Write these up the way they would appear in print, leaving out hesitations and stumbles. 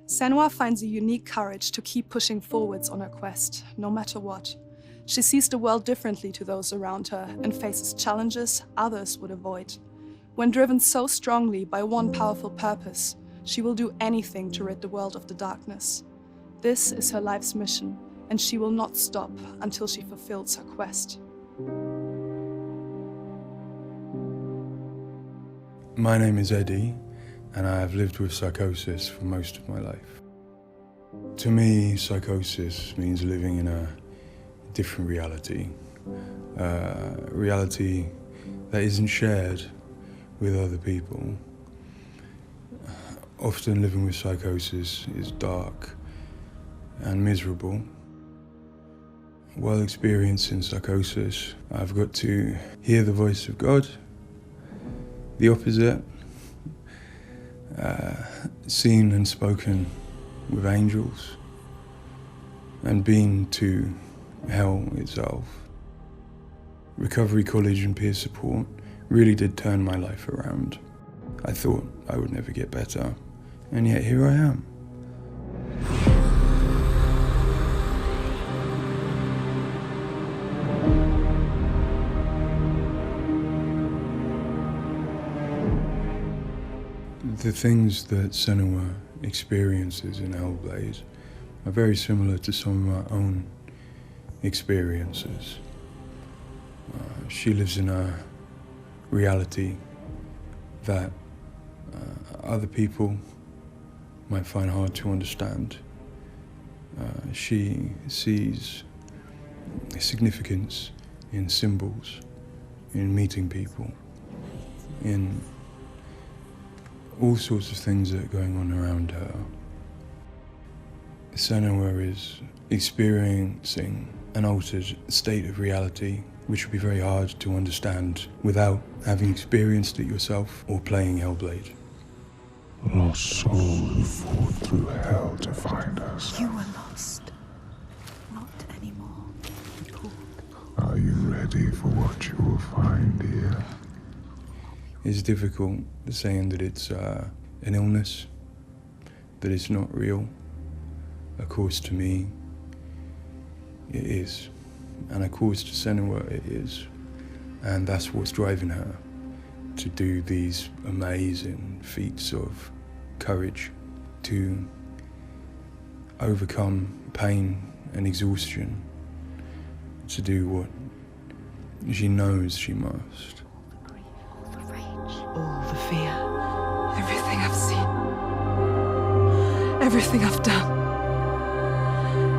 Senua finds a unique courage to keep pushing forwards on her quest, no matter what. She sees the world differently to those around her and faces challenges others would avoid. When driven so strongly by one powerful purpose, she will do anything to rid the world of the darkness. This is her life's mission, and she will not stop until she fulfills her quest. My name is Eddie, and I have lived with psychosis for most of my life. To me, psychosis means living in a different reality, a reality that isn't shared with other people. Often living with psychosis is dark and miserable. While experiencing psychosis, I've got to hear the voice of God, the opposite, seen and spoken with angels, and been to hell itself. Recovery college and peer support really did turn my life around. I thought I would never get better, and yet here I am. The things that Senua experiences in Hellblade are very similar to some of my own experiences. She lives in a reality that other people might find hard to understand. She sees significance in symbols, in meeting people, in all sorts of things that are going on around her. Senua is experiencing an altered state of reality which would be very hard to understand without having experienced it yourself or playing Hellblade. Lost soul who fought through hell to find us. You were lost. Not anymore. Are you ready for what you will find here? It's difficult saying that it's an illness, that it's not real. Of course, to me, it is. And of course, to Senua, it is. And that's what's driving her to do these amazing feats of courage, to overcome pain and exhaustion, to do what she knows she must. All the fear, everything I've seen, everything I've done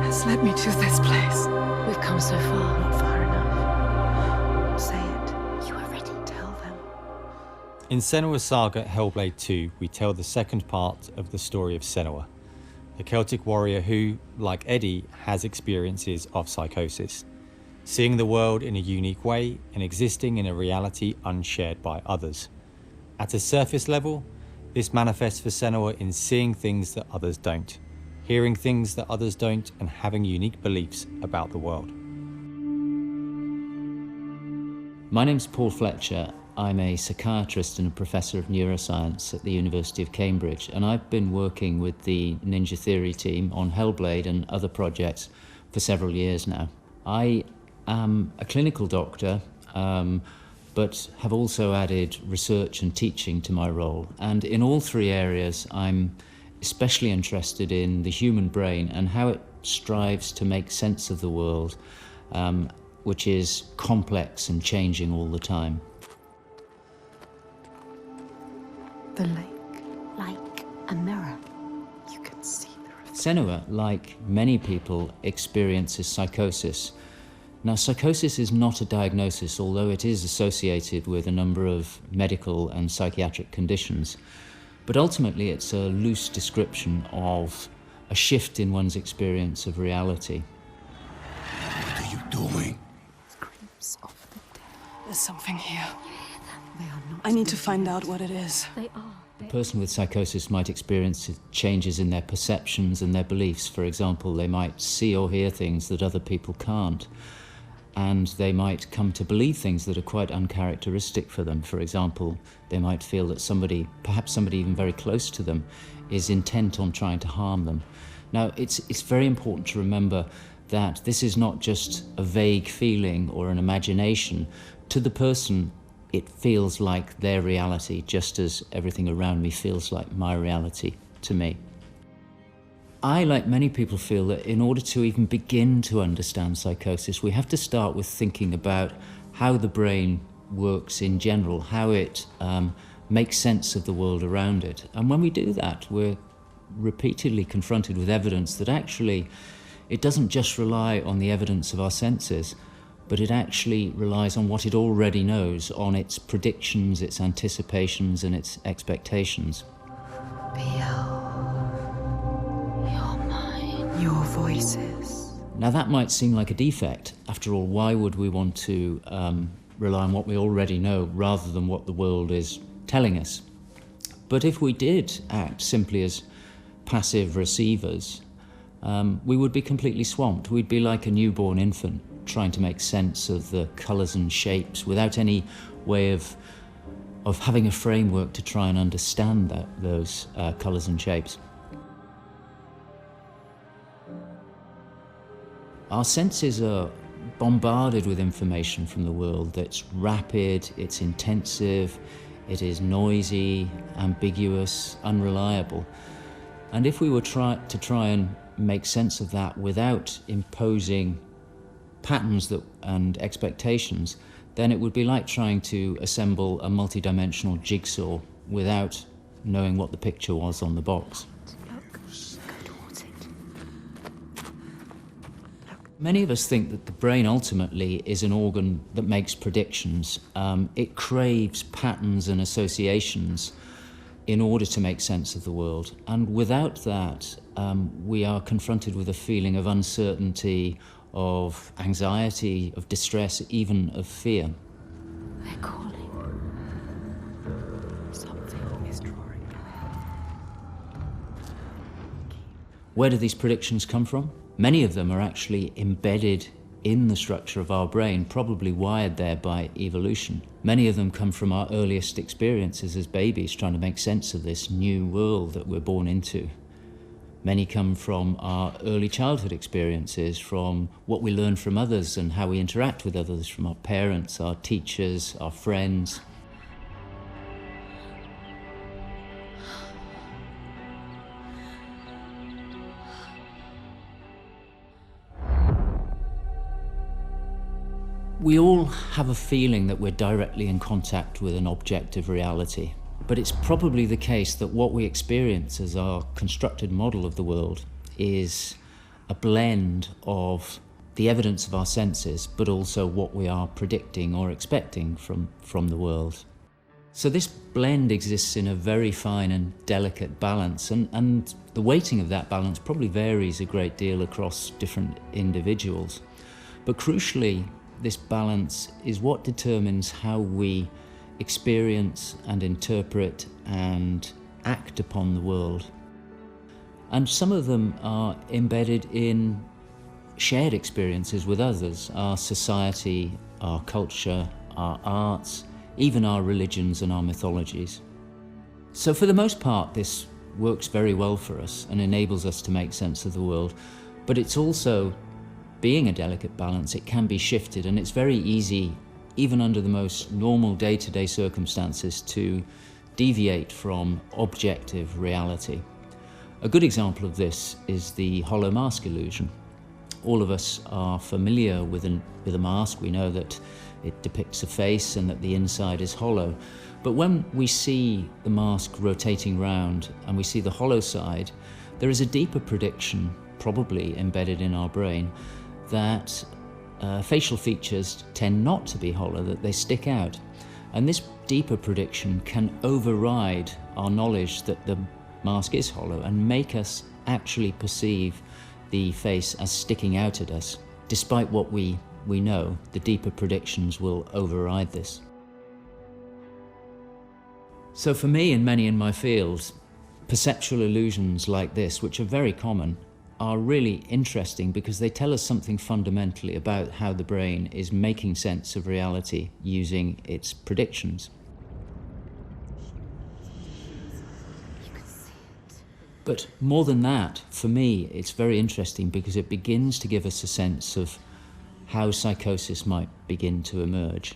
has led me to this place. We've come so far, Not far enough. Say it. You are ready. Tell them. In Senua's Saga Hellblade 2, we tell the second part of the story of Senua, a Celtic warrior who, like Eddie, has experiences of psychosis, seeing the world in a unique way and existing in a reality unshared by others. At a surface level, this manifests for Senua in seeing things that others don't, hearing things that others don't, and having unique beliefs about the world. My name's Paul Fletcher. I'm a psychiatrist and a professor of neuroscience at the University of Cambridge, and I've been working with the Ninja Theory team on Hellblade and other projects for several years now. I am a clinical doctor, but have also added research and teaching to my role. And in all three areas, I'm especially interested in the human brain and how it strives to make sense of the world, which is complex and changing all the time. The lake, like a mirror. You can see the reflection. Senua, like many people, experiences psychosis. Now, psychosis is not a diagnosis, although it is associated with a number of medical and psychiatric conditions. But ultimately, it's a loose description of a shift in one's experience of reality. What are you doing? Screams of the dead. There's something here. They are not. I need to find out what it is. they are. A person with psychosis might experience changes in their perceptions and their beliefs. For example, they might see or hear things that other people can't. and they might come to believe things that are quite uncharacteristic for them. For example, they might feel that somebody, perhaps somebody even very close to them, is intent on trying to harm them. Now, it's very important to remember that this is not just a vague feeling or an imagination. To the person, it feels like their reality, just as everything around me feels like my reality to me. I, like many people, feel that in order to even begin to understand psychosis, we have to start with thinking about how the brain works in general, how it makes sense of the world around it. And when we do that, we're repeatedly confronted with evidence that actually it doesn't just rely on the evidence of our senses, but it actually relies on what it already knows, on its predictions, its anticipations, and its expectations. Your voices. Now that might seem like a defect. After all, why would we want to rely on what we already know rather than what the world is telling us? But if we did act simply as passive receivers, we would be completely swamped. We'd be like a newborn infant trying to make sense of the colours and shapes without any way of having a framework to try and understand those colours and shapes. Our senses are bombarded with information from the world that's rapid, it's intensive, it is noisy, ambiguous, unreliable. And if we were to try and make sense of that without imposing patterns and expectations, then it would be like trying to assemble a multi-dimensional jigsaw without knowing what the picture was on the box. Many of us think that the brain ultimately is an organ that makes predictions. It craves patterns and associations in order to make sense of the world. And without that, we are confronted with a feeling of uncertainty, of anxiety, of distress, even of fear. They're calling. Something is drawing near. Where do these predictions come from? Many of them are actually embedded in the structure of our brain, probably wired there by evolution. Many of them come from our earliest experiences as babies, trying to make sense of this new world that we're born into. Many come from our early childhood experiences, from what we learn from others and how we interact with others, from our parents, our teachers, our friends. We all have a feeling that we're directly in contact with an objective reality, but it's probably the case that what we experience as our constructed model of the world is a blend of the evidence of our senses, but also what we are predicting or expecting from the world. So this blend exists in a very fine and delicate balance, and the weighting of that balance probably varies a great deal across different individuals. But crucially, this balance is what determines how we experience and interpret and act upon the world. And some of them are embedded in shared experiences with others, our society, our culture, our arts, even our religions and our mythologies. So for the most part, this works very well for us and enables us to make sense of the world, but it's also, being a delicate balance, it can be shifted, and it's very easy, even under the most normal day-to-day circumstances, to deviate from objective reality. A good example of this is the hollow mask illusion. All of us are familiar with a mask. We know that it depicts a face and that the inside is hollow. But when we see the mask rotating round and we see the hollow side, there is a deeper prediction, probably embedded in our brain, that facial features tend not to be hollow, that they stick out. And this deeper prediction can override our knowledge that the mask is hollow and make us actually perceive the face as sticking out at us. Despite what we know, the deeper predictions will override this. So for me and many in my field, perceptual illusions like this, which are very common, are really interesting because they tell us something fundamentally about how the brain is making sense of reality using its predictions. But more than that, for me, it's very interesting because it begins to give us a sense of how psychosis might begin to emerge.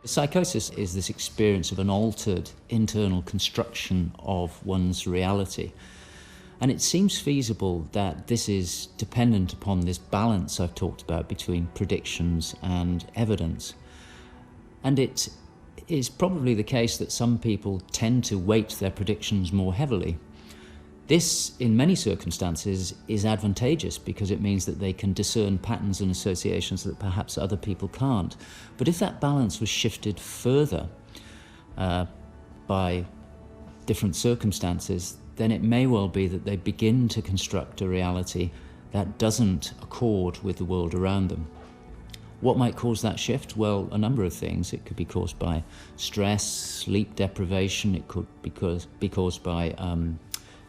Psychosis is this experience of an altered internal construction of one's reality. And it seems feasible that this is dependent upon this balance I've talked about between predictions and evidence. And it is probably the case that some people tend to weight their predictions more heavily. This, in many circumstances, is advantageous because it means that they can discern patterns and associations that perhaps other people can't. But if that balance was shifted further by different circumstances, then it may well be that they begin to construct a reality that doesn't accord with the world around them. What might cause that shift? Well, a number of things. It could be caused by stress, sleep deprivation. It could be caused by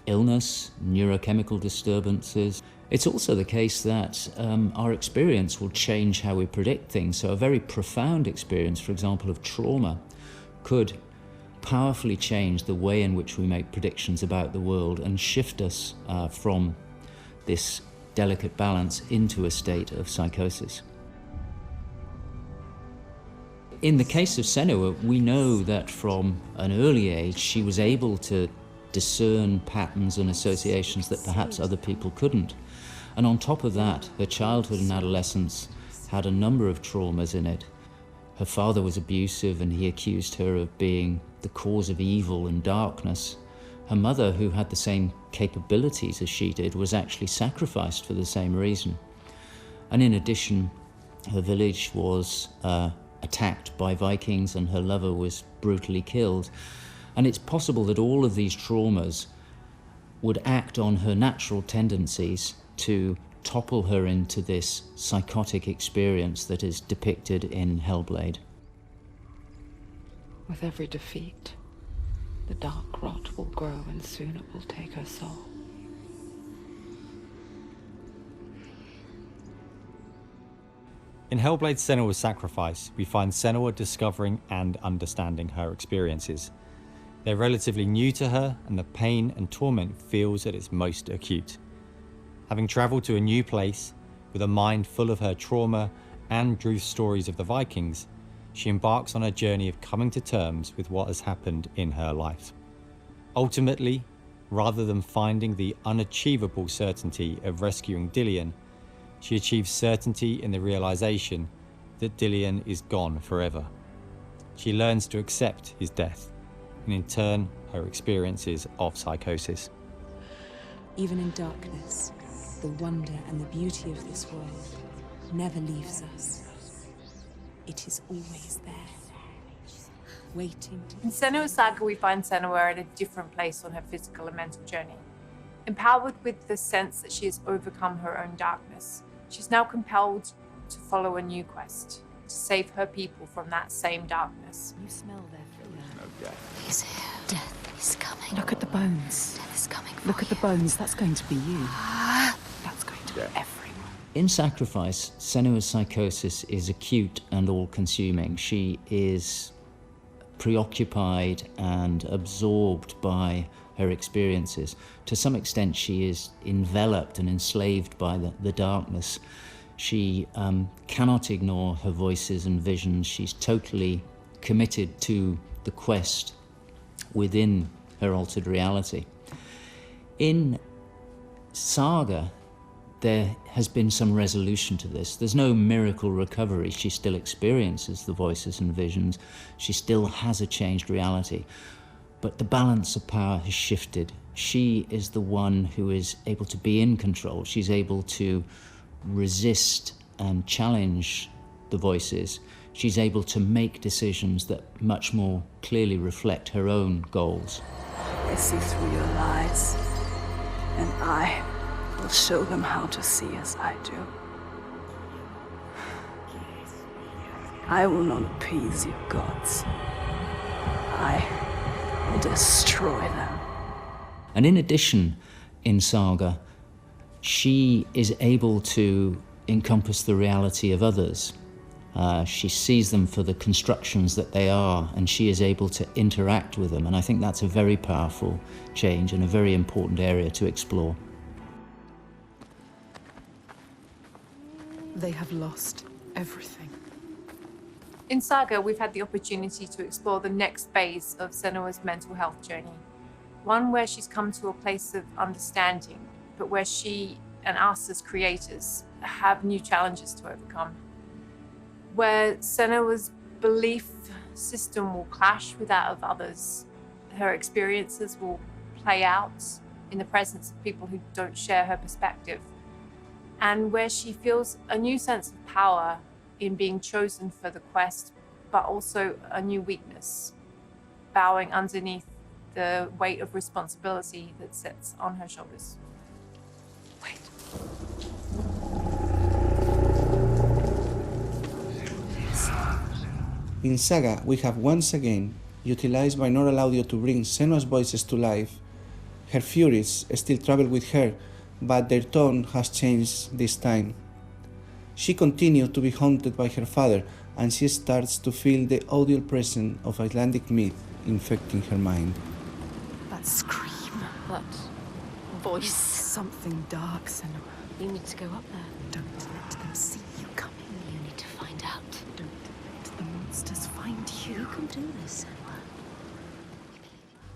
illness, neurochemical disturbances. It's also the case that our experience will change how we predict things. So a very profound experience, for example, of trauma, could powerfully change the way in which we make predictions about the world and shift us from this delicate balance into a state of psychosis. In the case of Senua, we know that from an early age she was able to discern patterns and associations that perhaps other people couldn't. And on top of that, her childhood and adolescence had a number of traumas in it. Her father was abusive and he accused her of being the cause of evil and darkness. Her mother, who had the same capabilities as she did, was actually sacrificed for the same reason. And in addition, her village was attacked by Vikings and her lover was brutally killed. And it's possible that all of these traumas would act on her natural tendencies to topple her into this psychotic experience that is depicted in Hellblade. With every defeat, the dark rot will grow and soon it will take her soul. In Hellblade's Senua's Sacrifice, we find Senua discovering and understanding her experiences. They're relatively new to her, and the pain and torment feels at its most acute. Having travelled to a new place, with a mind full of her trauma and Druth's stories of the Vikings, she embarks on a journey of coming to terms with what has happened in her life. Ultimately, rather than finding the unachievable certainty of rescuing Dillion, she achieves certainty in the realization that Dillion is gone forever. She learns to accept his death, and in turn, her experiences of psychosis. Even in darkness, the wonder and the beauty of this world never leaves us. It is always there, waiting to... In Senua's Saga, we find Senua at a different place on her physical and mental journey. Empowered with the sense that she has overcome her own darkness, she's now compelled to follow a new quest, to save her people from that same darkness. You smell their fear. He's here. Death is coming. Look at the bones. Death is coming. Look at the bones. That's going to be you. That's going to be everyone. In Sacrifice, Senua's psychosis is acute and all-consuming. She is preoccupied and absorbed by her experiences. To some extent, she is enveloped and enslaved by the darkness. She cannot ignore her voices and visions. She's totally committed to the quest within her altered reality. In Saga, there has been some resolution to this. There's no miracle recovery. She still experiences the voices and visions. She still has a changed reality. But the balance of power has shifted. She is the one who is able to be in control. She's able to resist and challenge the voices. She's able to make decisions that much more clearly reflect her own goals. They see through your lies, and I will show them how to see as I do. I will not appease your gods. I will destroy them. And in addition, in Saga, She is able to encompass the reality of others. She sees them for the constructions that they are, and she is able to interact with them. And I think that's a very powerful change and a very important area to explore. They have lost everything. In Saga, we've had the opportunity to explore the next phase of Senua's mental health journey. One where she's come to a place of understanding, but where she and us as creators have new challenges to overcome. Where Senua's belief system will clash with that of others. Her experiences will play out in the presence of people who don't share her perspective. And where she feels a new sense of power in being chosen for the quest, but also a new weakness, bowing underneath the weight of responsibility that sits on her shoulders. Wait. In Saga, we have once again utilized binaural audio to bring Senua's voices to life. Her furies still travel with her, but their tone has changed this time. She continues to be haunted by her father, and she starts to feel the audible presence of Icelandic myth infecting her mind. That scream, that voice. Something dark, Senua. You need to go up there. Don't let them see you coming. You need to find out. Don't let the monsters find you. You can do this, Senua.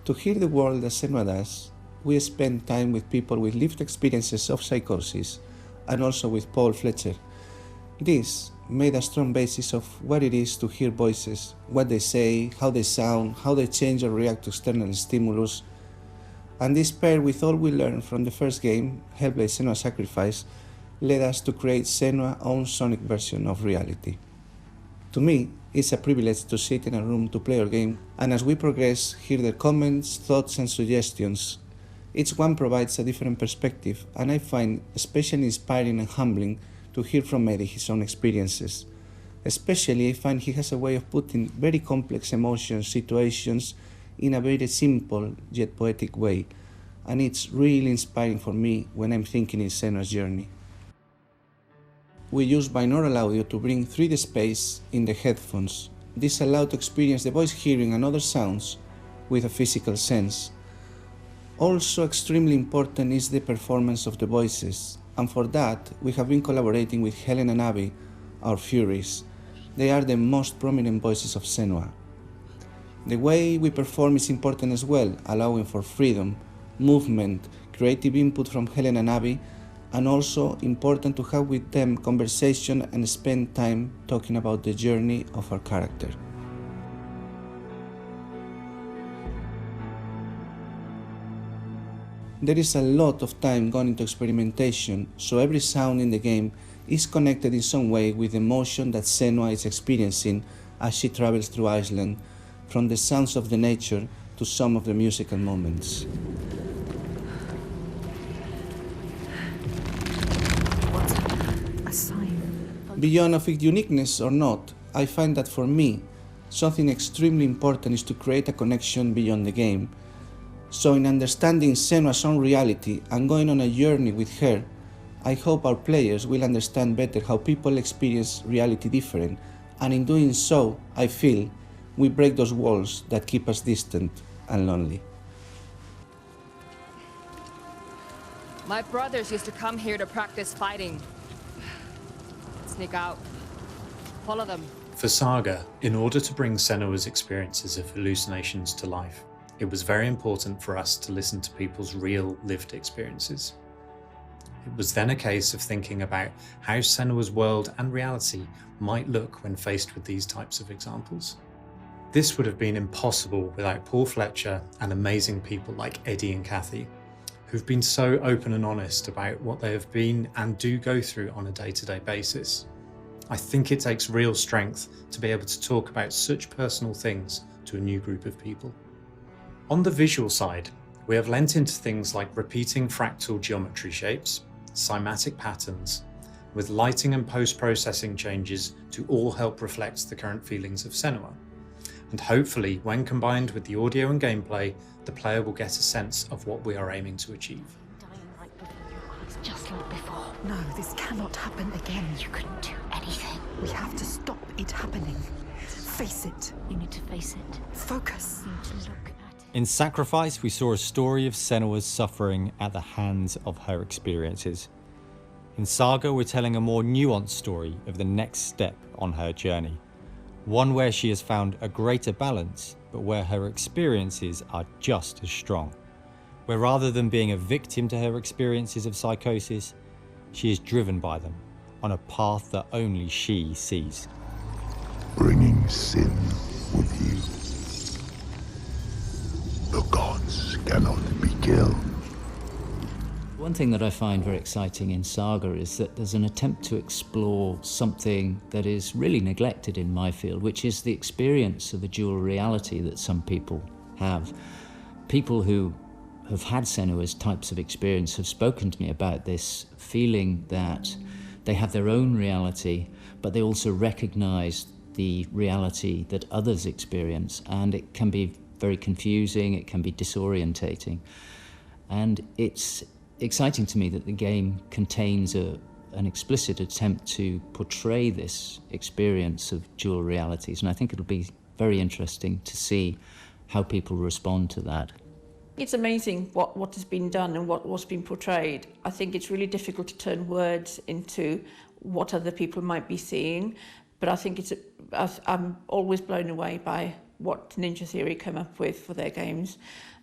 To hear the world as Senua does, we spend time with people with lived experiences of psychosis, and also with Paul Fletcher. This made a strong basis of what it is to hear voices, what they say, how they sound, how they change or react to external stimulus. And this paired with all we learned from the first game, Hellblade: Senua's Sacrifice, led us to create Senua's own sonic version of reality. To me, it's a privilege to sit in a room to play our game, and as we progress, hear their comments, thoughts and suggestions. Each one provides a different perspective, and I find especially inspiring and humbling to hear from Eddie his own experiences. Especially, I find he has a way of putting very complex emotions, situations, in a very simple yet poetic way, and it's really inspiring for me when I'm thinking in Senua's journey. We use binaural audio to bring 3D space in the headphones. This allows to experience the voice hearing and other sounds with a physical sense. Also extremely important is the performance of the voices, and for that we have been collaborating with Helen and Abby, our Furies. They are the most prominent voices of Senua. The way we perform is important as well, allowing for freedom, movement, creative input from Helen and Abby, and also important to have with them conversation and spend time talking about the journey of our character. There is a lot of time gone into experimentation, so every sound in the game is connected in some way with the emotion that Senua is experiencing as she travels through Iceland, from the sounds of the nature to some of the musical moments. What's a sign? Beyond of its uniqueness or not, I find that for me, something extremely important is to create a connection beyond the game. So in understanding Senua's own reality and going on a journey with her, I hope our players will understand better how people experience reality different, and in doing so, I feel, we break those walls that keep us distant and lonely. My brothers used to come here to practice fighting. Sneak out. Follow them. For Saga, in order to bring Senua's experiences of hallucinations to life, it was very important for us to listen to people's real lived experiences. It was then a case of thinking about how Senua's world and reality might look when faced with these types of examples. This would have been impossible without Paul Fletcher and amazing people like Eddie and Kathy, who've been so open and honest about what they have been and do go through on a day-to-day basis. I think it takes real strength to be able to talk about such personal things to a new group of people. On the visual side, we have lent into things like repeating fractal geometry shapes, cymatic patterns, with lighting and post-processing changes to all help reflect the current feelings of Senua. And hopefully, when combined with the audio and gameplay, the player will get a sense of what we are aiming to achieve. Dying right before your eyes, just shot before. No, this cannot happen again. You couldn't do anything. We have to stop it happening. Face it. You need to face it. Focus. You need to look at it. In Sacrifice, we saw a story of Senua's suffering at the hands of her experiences. In Saga, we're telling a more nuanced story of the next step on her journey. One where she has found a greater balance, but where her experiences are just as strong. Where rather than being a victim to her experiences of psychosis, she is driven by them on a path that only she sees. Bringing sin with you. The gods cannot be killed. One thing that I find very exciting in Saga is that there's an attempt to explore something that is really neglected in my field, which is the experience of a dual reality that some people have. People who have had Senua's types of experience have spoken to me about this feeling that they have their own reality, but they also recognize the reality that others experience, and it can be very confusing, it can be disorientating. And it's exciting to me that the game contains an explicit attempt to portray this experience of dual realities, and I think it'll be very interesting to see how people respond to that. It's amazing what has been done and what's been portrayed. I think it's really difficult to turn words into what other people might be seeing, but I think I'm always blown away by what Ninja Theory come up with for their games,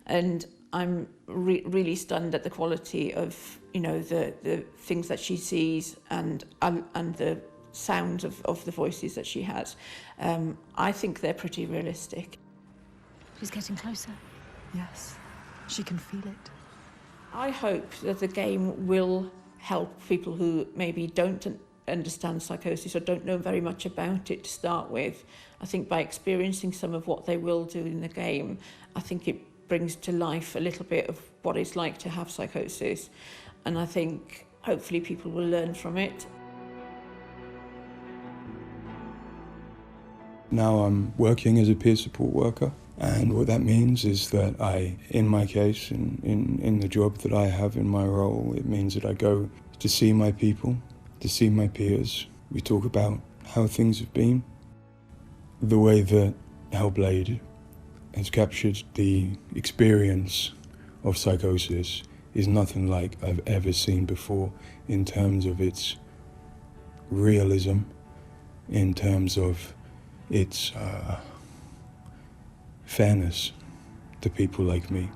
and I'm really stunned at the quality of, you know, the things that she sees and the sounds of the voices that she has. I think they're pretty realistic. She's getting closer. Yes, she can feel it. I hope that the game will help people who maybe don't understand psychosis or don't know very much about it to start with. I think by experiencing some of what they will do in the game, I think it brings to life a little bit of what it's like to have psychosis, and I think hopefully people will learn from it. Now I'm working as a peer support worker, and what that means is that I, in my case, in the job that I have in my role, it means that I go to see my people, to see my peers. We talk about how things have been. The way that Hellblade has captured the experience of psychosis is nothing like I've ever seen before in terms of its realism, in terms of its fairness to people like me.